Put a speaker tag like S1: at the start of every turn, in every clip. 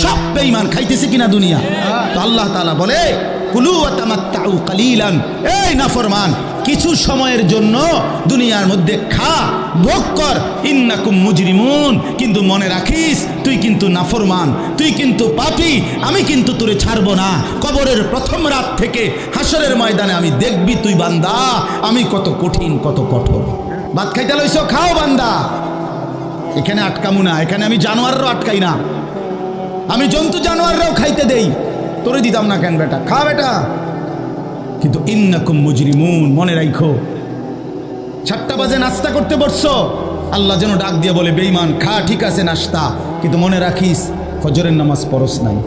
S1: সব বেঈমান খাইতেছে কিনা দুনিয়া। তো আল্লাহ তাআলা বলে কুলু ওয়া তামাত্তাউ কালিলান, এই নাফরমান কিছু সময়ের জন্য দুনিয়ার মধ্যে খা, ভোগ কর, ইন্নাকুম মুজরিমুন, কিন্তু মনে রাখিস তুই কিন্তু নাফরমান, তুই কিন্তু পাপী, আমি কিন্তু তোরে ছাড়বো না। কবরের প্রথম রাত থেকে হাসরের ময়দানে আমি দেখবি তুই বান্দা আমি কত কঠিন কত কঠোর। ভাত খাইতে লইছো, খাও বান্দা, এখানে আটকামু না, এখানে আমি জানোয়াররাও আটকাই না, আমি জন্তু জানোয়াররাও খাইতে দেই, তোরে দিতাম না কেন বেটা, খা বেটা। কিন্তু ইন্নাকুম মুজরিমুন, মনে রাখো 7টা বাজে নাস্তা করতে বসছো, আল্লাহ যেন ডাক দিয়ে বলে বেঈমান খা, ঠিক আছে নাস্তা, কিন্তু মনে রাখিস ফজরের নামাজ পড়স নাই,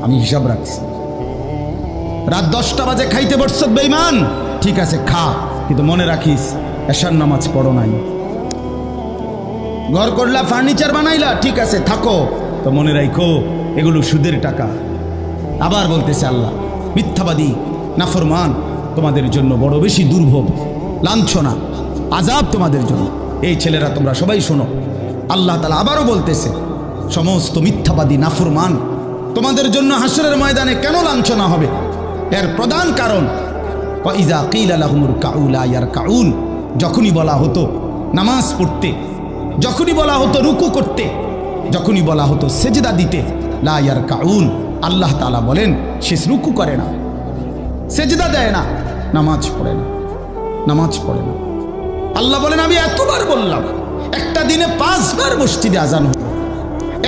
S1: আমি হিসাব রাখছি। রাত 10টা বাজে খাইতে বসছো বেঈমান, ঠিক আছে খা, কিন্তু মনে রাখিস এশার নামাজ পড়ো নাই। ঘর করলা, ফার্নিচার বানাইলা, ঠিক আছে থাকো, তো মনে রাখো এগুলো সুদের টাকা। আবার বলতেছে আল্লাহ মিথ্যাবাদী নাফরমান তোমাদের জন্য বড় বেশি দুর্ভোগ, লাঞ্ছনা, আযাব তোমাদের জন্য। এই ছেলেরা তোমরা সবাই শোনো, আল্লাহ তাআলা আবারও বলতেছে সমস্ত মিথ্যাবাদী নাফরমান তোমাদের জন্য হাসরের ময়দানে কেন লাঞ্ছনা হবে, এর প্রধান কারণ ওয়াইযা কিলা লাহুমুর কাউ লা ইয়ারকাউন, যখনই বলা হতো নামাজ পড়তে, যখনই বলা হতো রুকু করতে, যখনই বলা হতো সেজদা দিতে, লা ইয়ারকাউন, আল্লাহ তাআলা বলেন সে রুকু করে না, সেজদা দেয় না, নামাজ পড়ে না, নামাজ পড়ে না। আল্লাহ বলেন আমি এতবার বললাম, একটা দিনে 5 বার মসজিদে আজান হয়,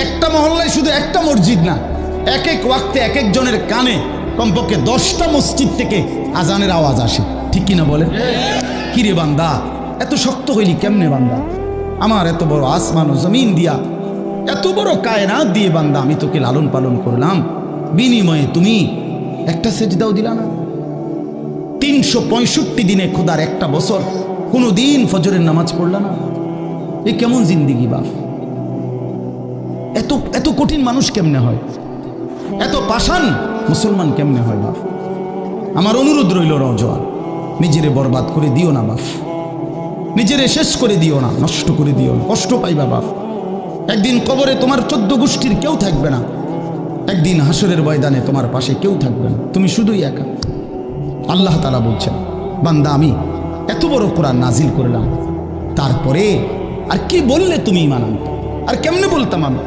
S1: একটা মহল্লায় শুধু একটা মসজিদ না, এক এক ওয়াক্তে এক একজনের কানে কমপক্ষে 10টা মসজিদ থেকে আজানের আওয়াজ আসে, ঠিক কিনা বলেন? কিরে বান্দা এত শক্ত হইলি কেমনে বান্দা, আমার এত বড় আসমান ও জমিন দিয়া, এত বড় কায়নাত দিয়ে বান্দা আমি তোকে লালন পালন করলাম, বিনিময়ে তুমি একটা সেজদাও দিলা না। 365 দিনে খোদার একটা বছর কোনো দিন ফজরের নামাজ পড়লা না, এ কেমন জিন্দিগি বাপ? এত এত কঠিন মানুষ কেমনে হয়, এত পাষাণ মুসলমান কেমনে হয় বাপ? আমার অনুরোধ রইল রওজোয়ান, নিজেরে বরবাদ করে দিও না বাপ, নিজেরে শেষ করে দিও না, নষ্ট করে দিও না, কষ্ট পাইবা বাপ। একদিন কবরে তোমার 14 গোষ্ঠীর কেউ থাকবে না, একদিন হাসরের ময়দানে তোমার পাশে কেউ থাকবে না, তুমি শুধুই একা। আল্লাহ তাআলা বলছেন বান্দা আমি এত বড় কোরআন নাজিল করলাম, তারপরে আর কি বললে তুমি ঈমান আনতে, আর কেমনে বলতাম আমি?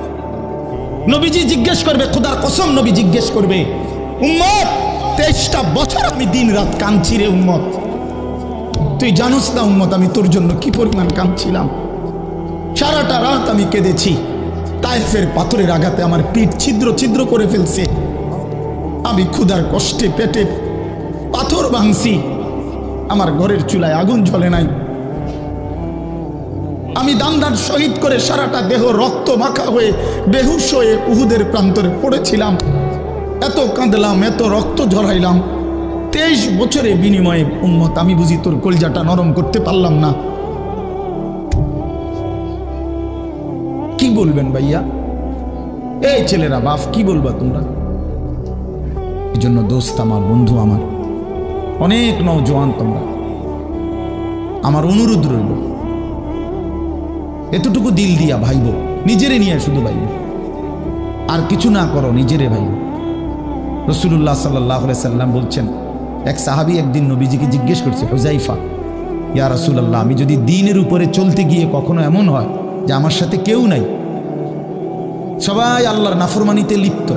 S1: নবীজি জিজ্ঞেস করবে, খোদার কসম নবী জিজ্ঞেস করবে, উম্মত 23টা বছর আমি দিন রাত কাঁদছি রে উম্মত, তুই জানোস না উম্মত আমি তোর জন্য কি পরিমাণ কাঁদছিলাম, সারাটা রাত আমি কেঁদেছি, তায়েফের পাথরের আঘাতে আমার পিঠ ছিদ্র ছিদ্র করে ফেলছে, আমি ক্ষুধার কষ্টে পেটে পাথর ভাঙছি, আমার ঘরের চুলায় আগুন জ্বলে নাই, আমি দান্দার শহীদ করে সারাটা দেহ রক্ত মাখা হয়ে বেহুশ হয়ে উহুদের প্রান্তরে পড়েছিলাম, এত কাঁদলাম, এত রক্ত ঝরাইলাম, 23 বছরের বিনিময়ে উম্মত আমি বুঝি তোর কলজাটা নরম করতে পারলাম না। কি বলবেন ভাইয়া? এই ছেলেরা বাপ কি বলবা তোমরা? এই জন্য দোস্ত আমার, বন্ধু আমার, অনেক নওজোয়ান তোমরা, আমার অনুরোধ রইল এতটুকু দিল দিয়া ভাইব, নিজেরে নিয়ে শুধু ভাইব, আর কিছু না করো, নিজেরে ভাইব। রাসূলুল্লাহ সাল্লাল্লাহু আলাইহি সাল্লাম বলছেন, এক সাহাবী একদিন নবীজিকে জিজ্ঞেস করছে, হুযাইফা ইয়া রাসূলুল্লাহ, আমি যদি দ্বীনের উপরে চলতে গিয়ে কখনো এমন হয় যে আমার সাথে কেউ নাই, সবাই আল্লাহর নাফরমানিতে লিপ্ত,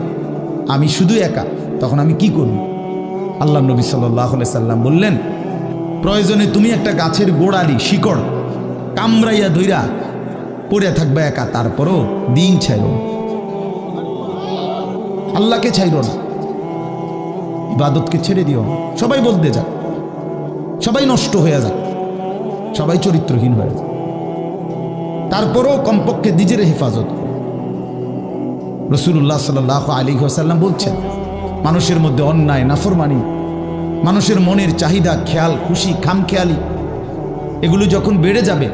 S1: আমি শুধু একা, তখন আমি কি করব? আল্লাহ নবী সাল্লাল্লাহু আলাইহি সাল্লাম বললেন, প্রয়োজনে তুমি একটা গাছের গোড়ালি শিকড় কামড়াইয়া ধইরা পড়ে থাকবে একা, তারপরও দিন ছাইরো না, আল্লাহকে ছাইরো না, ইবাদতকে ছেড়ে দিও না। সবাই বলতে যাক, সবাই নষ্ট হয়ে যাক, সবাই চরিত্রহীন হয়ে যাক, তারপরও কমপক্ষে নিজের হেফাজত করো। রাসূলুল্লাহ সাল্লাল্লাহু আলাইহি ওয়াসাল্লাম বলছেন, মানুষের মধ্যে অন্যায়, নাফরমানি, মানুষের মনের চাহিদা, খেয়াল খুশি, খামখেয়ালি, এগুলো যখন বেড়ে যাবে,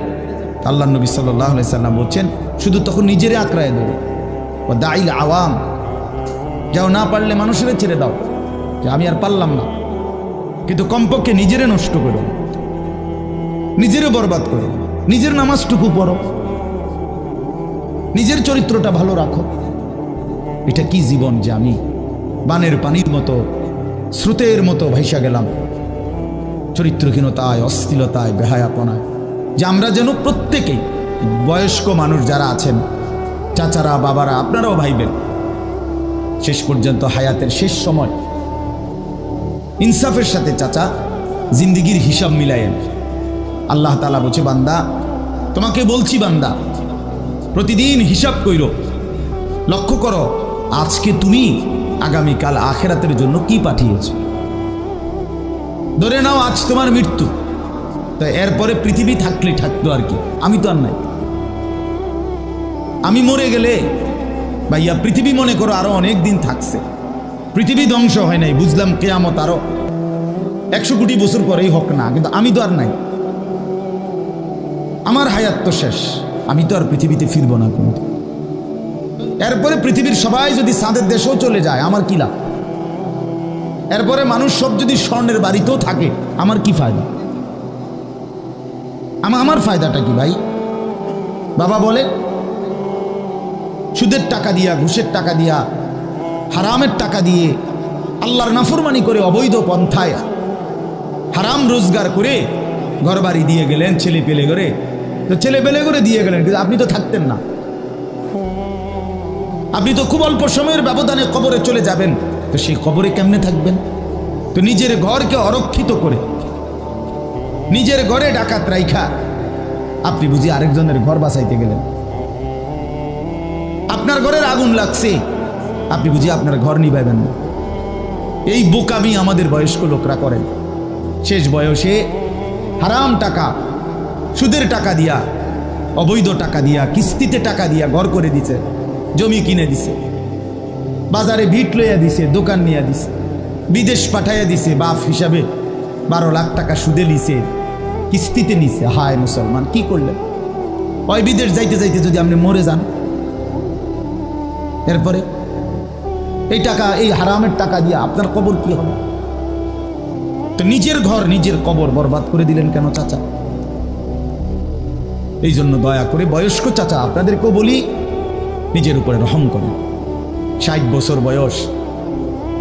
S1: আল্লাহ নবী সাল্লাল্লাহু আলাইহি সাল্লাম বলছেন শুধু তখন নিজেরে আঁকড়ায় দেবে, ও দাইল আওয়াম, যাও না পারলে মানুষের ছেড়ে দাও যে আমি আর পারলাম না, কিন্তু কমপক্ষে নিজেরে নষ্ট করো, নিজেরে বরবাদ করো, নিজের নামাজটুকু পড়ো, নিজের চরিত্রটা ভালো রাখো, এটা কি জীবন যে আমি বানের পানির মতো স্রোতের মতো ভাইসা গেলাম চরিত্রহীনতায়, অশ্লীলতায়, বেহায়াপনায়, যে আমরা যেন প্রত্যেকেই, বয়স্ক মানুষ যারা আছেন, চাচারা, বাবারা, আপনারাও ভাইবেন, শেষ পর্যন্ত হায়াতের শেষ সময় ইনসাফের সাথে চাচা জিন্দিগির হিসাব মিলায়েন। আল্লাহ তাআলা বলছে, বান্দা তোমাকে বলছি, বান্দা প্রতিদিন হিসাব কইরো, লক্ষ্য করো আজকে তুমি আগামীকাল আখেরাতের জন্য কি পাঠিয়েছো। ধরে নাও আজ তোমার মৃত্যু, তো এরপরে পৃথিবী থাকলে থাকতো আর কি, আমি তো আর নাই। আমি মরে গেলে ভাইয়া পৃথিবী মনে করো আরো অনেক দিন থাকছে, পৃথিবী ধ্বংস হয় নাই, বুঝলাম কিয়ামত আরো 100 কোটি বছর পরেই হোক না, কিন্তু আমি তো আর নাই, আমার হায়াত তো শেষ, আমি তো আর পৃথিবীতে ফিরবো না কোনোদিন। এরপরে পৃথিবীর সবাই যদি চাঁদের দেশেও চলে যায় আমার কি লাভ? এরপরে মানুষ সব যদি স্বর্ণের বাড়িতেও থাকে আমার কি ফায়দা? আমার ফায়দাটা কি ভাই? বাবা বলে সুদের টাকা দিয়া, ঘুষের টাকা দিয়া, হারামের টাকা দিয়ে, আল্লাহর নাফরমানি করে, অবৈধ পন্থায় হারাম রোজগার করে ঘর বাড়ি দিয়ে গেলেন, ছেলে পেলে করে, তো ছেলে পেলে করে দিয়ে গেলেন, কিন্তু আপনি তো থাকতেন না, আপনি তো খুব অল্প সময়ের ব্যবধানে কবরে চলে যাবেন, তো সেই কবরে কেমনে থাকবেন? তো নিজের ঘরকে অরক্ষিত করে, নিজের ঘরে ডাকাত রাইখা আপনি বুঝি আরেকজনের ঘর বাঁচাইতে গেলেন। আপনার ঘরের আগুন লাগছে, আপনি বুঝি আপনার ঘর নিভাইবেন না। এই বোকামি আমাদের বয়স্ক লোকরা করেন। শেষ বয়সে হারাম টাকা, সুদের টাকা দিয়া, অবৈধ টাকা দিয়া, কিস্তিতে টাকা দিয়া ঘর করে দিছে, জমি কিনে দিছে, বাজারে ভিট লইয়া দিছে, দোকান নিয়ে দিছে, বিদেশ পাঠাইয়া দিছে, বাপ হিসাবে 12 লাখ টাকা সুদে নিছে, কিস্তিতে নিছে। হায় মুসলমান, কি করলেন? ওই বিদেশ যাইতে যাইতে যদি আপনি মরে যান, এরপরে এই টাকা, এই হারামের টাকা দিয়ে আপনার কবর কি হবে? তো নিজের ঘর, নিজের কবর বরবাদ করে দিলেন কেন চাচা? এই জন্য দয়া করে বয়স্ক চাচা আপনাদেরকেও বলি, নিজের উপরে রহম করেন। 60 বছর বয়স,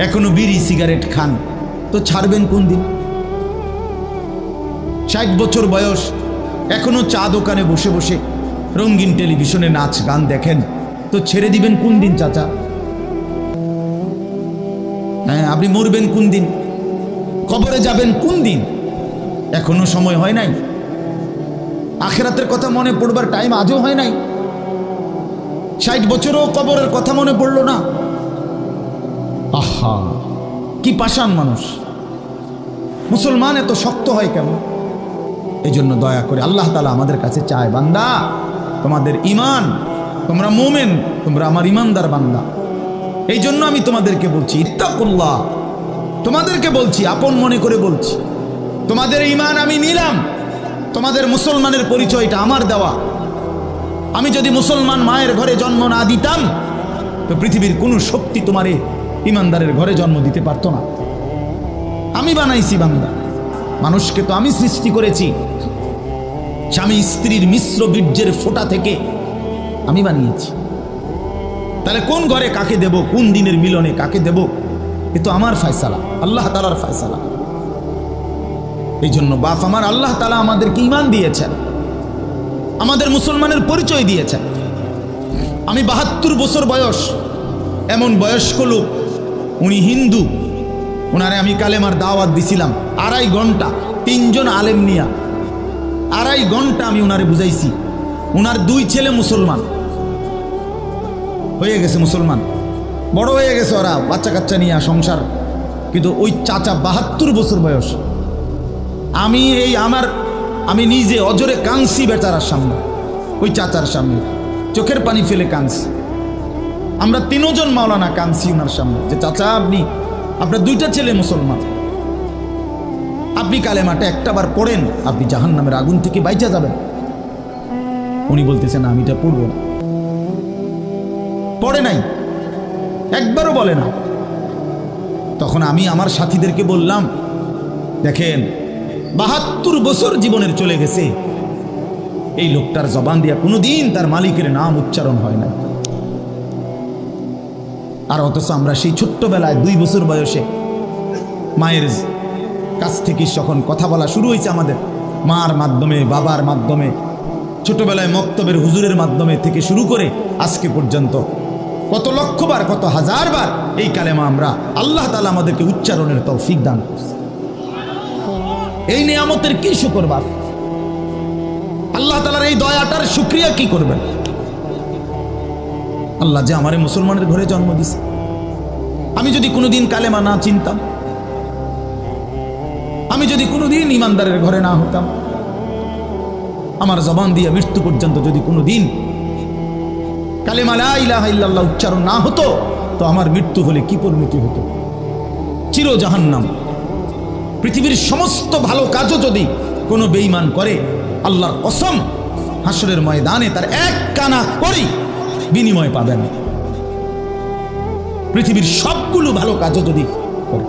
S1: এখনো বিড়ি সিগারেট খান, তো ছাড়বেন কোন দিন? 60 বছর বয়স, এখনো চা দোকানে বসে বসে রঙিন টেলিভিশনে নাচ গান দেখেন, তো ছেড়ে দিবেন কোন দিন চাচা? হ্যাঁ, আপনি মরবেন কোন দিন? কবরে যাবেন কোন দিন? এখনো সময় হয় নাই? আখিরাতের কথা মনে পড়বার টাইম আজও হয় নাই? 60 বছরও কবরের কথা মনে পড়লো না? আহা, কি পাষাণ মানুষ! মুসলমান এত শক্ত হয় কেন? এই জন্য দয়া করে আল্লাহ তাআলা আমাদের কাছে চায়, বান্দা তোমাদের ঈমান, তোমরা মুমিন, তোমরা আমার ঈমানদার বান্দা। এই জন্য আমি তোমাদেরকে বলছি ইত্তাকুল্লাহ, তোমাদেরকে বলছি, আপন মনে করে বলছি, তোমাদের ঈমান আমি নিলাম, তোমাদের মুসলমানের পরিচয়টা আমার দেওয়া। আমি যদি মুসলমান মায়ের ঘরে জন্ম না দিতাম, তো পৃথিবীর কোনো শক্তি তোমারে ঈমানদারের ঘরে জন্ম দিতে পারতো না। আমি বানাইছি বান্দা, মানুষকে তো আমি সৃষ্টি করেছি, স্বামী স্ত্রীর মিশ্র বীর্যের ফোঁটা থেকে আমি বানিয়েছি। তাহলে কোন ঘরে কাকে দেব, কোন দিনের মিলনে কাকে দেব, এ তো আমার ফয়সালা, আল্লাহ তাআলার ফয়সালা। এই জন্য বাপ আমার, আল্লাহ তাআলা আমাদেরকে ঈমান দিয়েছেন, আমাদের মুসলমানের পরিচয় দিয়েছেন। আমি 72 বছর বয়স, এমন বয়স্ক লোক, উনি হিন্দু, ওনারে আমি কালেমার দাওয়াত দিছিলাম 2.5 ঘন্টা, 3 জন আলেম নিয়া 2.5 ঘন্টা আমি ওনারে বুঝাইছি। ওনার 2 ছেলে মুসলমান হয়ে গেছে, মুসলমান বড় হয়ে গেছে, ওরা বাচ্চা কাচ্চা নিয়ে সংসার, কিন্তু ওই চাচা 72 বছর বয়স। আমি নিজে অজরে কাঁদছি বেচারার সামনে, ওই চাচার সামনে চোখের পানি ফেলে কাঁদছি। আমরা 3 জন মাওলানা কাঁদছি ওনার সামনে, যে চাচা আপনার 2টা ছেলে মুসলমান, আপনি কালেমাটা একটাবার পড়েন, আপনি জাহান্নামের আগুন থেকে বাইচা যাবেন। উনি বলতেছেন আমি এটা পড়ব না, পড়ে নাই, একবারও বলে না। তখন আমি আমার সাথীদেরকে বললাম, দেখেন 72 বছর জীবনের চলে গেছে, এই লোকটার জবান দিয়া কোনোদিন তার মালিকের নাম উচ্চারণ হয় না। আর অথচ আমরা সেই ছোট্টবেলায় 2 বছর বয়সে মায়ের কাছ থেকে যখন কথা বলা শুরু হয়েছে আমাদের, মার মাধ্যমে, বাবার মাধ্যমে, ছোটবেলায় মক্তবের হুজুরের মাধ্যমে থেকে শুরু করে আজকে পর্যন্ত কত লক্ষবার, কত হাজারবার এই কালেমা আমরা আল্লাহ তাআলা আমাদেরকে উচ্চারণের তৌফিক দান করছে। এই নিয়ামতের কি শুকরবার? আল্লাহ তাআলার এই দয়াটার শুকরিয়া কি করবেন? আল্লাহ যে আমারে মুসলমানের ঘরে জন্ম দিছে। আমি যদি কোনোদিন কালেমা না চিনতাম, আমি যদি কোনোদিন ইমানদারের ঘরে না হতাম, আমার জবান দিয়ে মৃত্যু পর্যন্ত যদি কোনোদিন কালেমা লা ইলাহা ইল্লাল্লাহ উচ্চারণ না হতো, তো আমার মৃত্যু হলে কি পরিণতি হতো? চির জাহান্নাম। পৃথিবীর সমস্ত ভালো কাজও যদি কোনো বেঈমান করে, আল্লাহর কসম হাসরের ময়দানে তার এক কানা করি বিনিময় পাবে না। পৃথিবীর সবগুলো ভালো কাজও যদি করে।